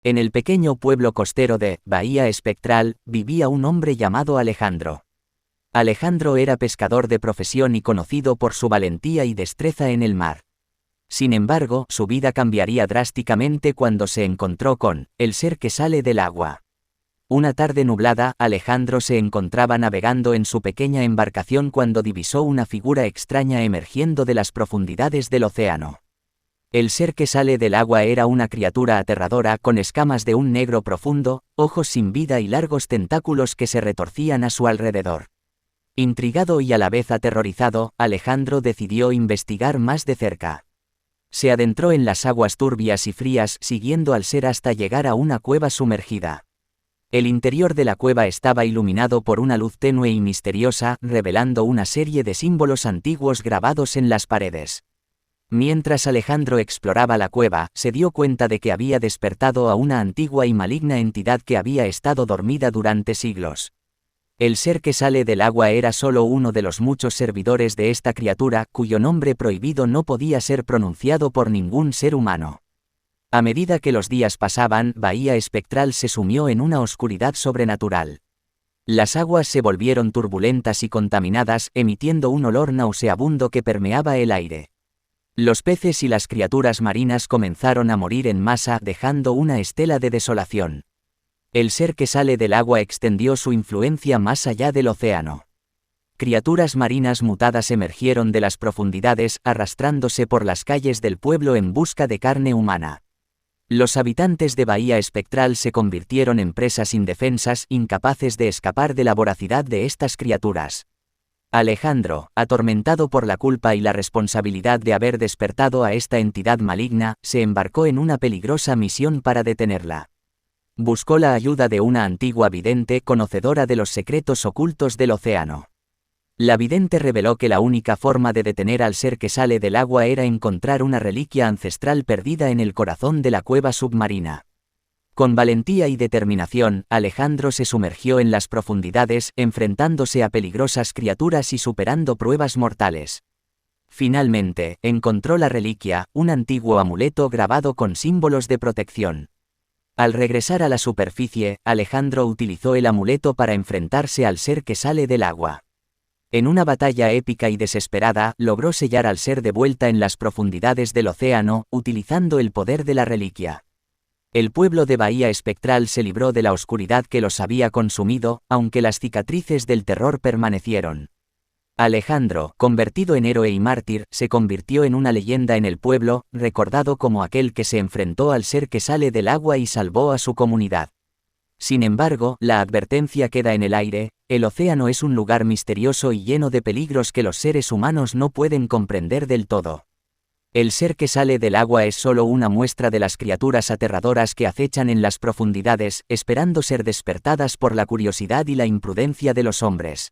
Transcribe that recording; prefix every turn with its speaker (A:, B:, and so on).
A: En el pequeño pueblo costero de Bahía Espectral, vivía un hombre llamado Alejandro. Alejandro era pescador de profesión y conocido por su valentía y destreza en el mar. Sin embargo, su vida cambiaría drásticamente cuando se encontró con el ser que sale del agua. Una tarde nublada, Alejandro se encontraba navegando en su pequeña embarcación cuando divisó una figura extraña emergiendo de las profundidades del océano. El ser que sale del agua era una criatura aterradora con escamas de un negro profundo, ojos sin vida y largos tentáculos que se retorcían a su alrededor. Intrigado y a la vez aterrorizado, Alejandro decidió investigar más de cerca. Se adentró en las aguas turbias y frías siguiendo al ser hasta llegar a una cueva sumergida. El interior de la cueva estaba iluminado por una luz tenue y misteriosa, revelando una serie de símbolos antiguos grabados en las paredes. Mientras Alejandro exploraba la cueva, se dio cuenta de que había despertado a una antigua y maligna entidad que había estado dormida durante siglos. El ser que sale del agua era solo uno de los muchos servidores de esta criatura, cuyo nombre prohibido no podía ser pronunciado por ningún ser humano. A medida que los días pasaban, Bahía Espectral se sumió en una oscuridad sobrenatural. Las aguas se volvieron turbulentas y contaminadas, emitiendo un olor nauseabundo que permeaba el aire. Los peces y las criaturas marinas comenzaron a morir en masa, dejando una estela de desolación. El ser que sale del agua extendió su influencia más allá del océano. Criaturas marinas mutadas emergieron de las profundidades, arrastrándose por las calles del pueblo en busca de carne humana. Los habitantes de Bahía Espectral se convirtieron en presas indefensas, incapaces de escapar de la voracidad de estas criaturas. Alejandro, atormentado por la culpa y la responsabilidad de haber despertado a esta entidad maligna, se embarcó en una peligrosa misión para detenerla. Buscó la ayuda de una antigua vidente conocedora de los secretos ocultos del océano. La vidente reveló que la única forma de detener al ser que sale del agua era encontrar una reliquia ancestral perdida en el corazón de la cueva submarina. Con valentía y determinación, Alejandro se sumergió en las profundidades, enfrentándose a peligrosas criaturas y superando pruebas mortales. Finalmente, encontró la reliquia, un antiguo amuleto grabado con símbolos de protección. Al regresar a la superficie, Alejandro utilizó el amuleto para enfrentarse al ser que sale del agua. En una batalla épica y desesperada, logró sellar al ser de vuelta en las profundidades del océano, utilizando el poder de la reliquia. El pueblo de Bahía Espectral se libró de la oscuridad que los había consumido, aunque las cicatrices del terror permanecieron. Alejandro, convertido en héroe y mártir, se convirtió en una leyenda en el pueblo, recordado como aquel que se enfrentó al ser que sale del agua y salvó a su comunidad. Sin embargo, la advertencia queda en el aire: el océano es un lugar misterioso y lleno de peligros que los seres humanos no pueden comprender del todo. El ser que sale del agua es solo una muestra de las criaturas aterradoras que acechan en las profundidades, esperando ser despertadas por la curiosidad y la imprudencia de los hombres.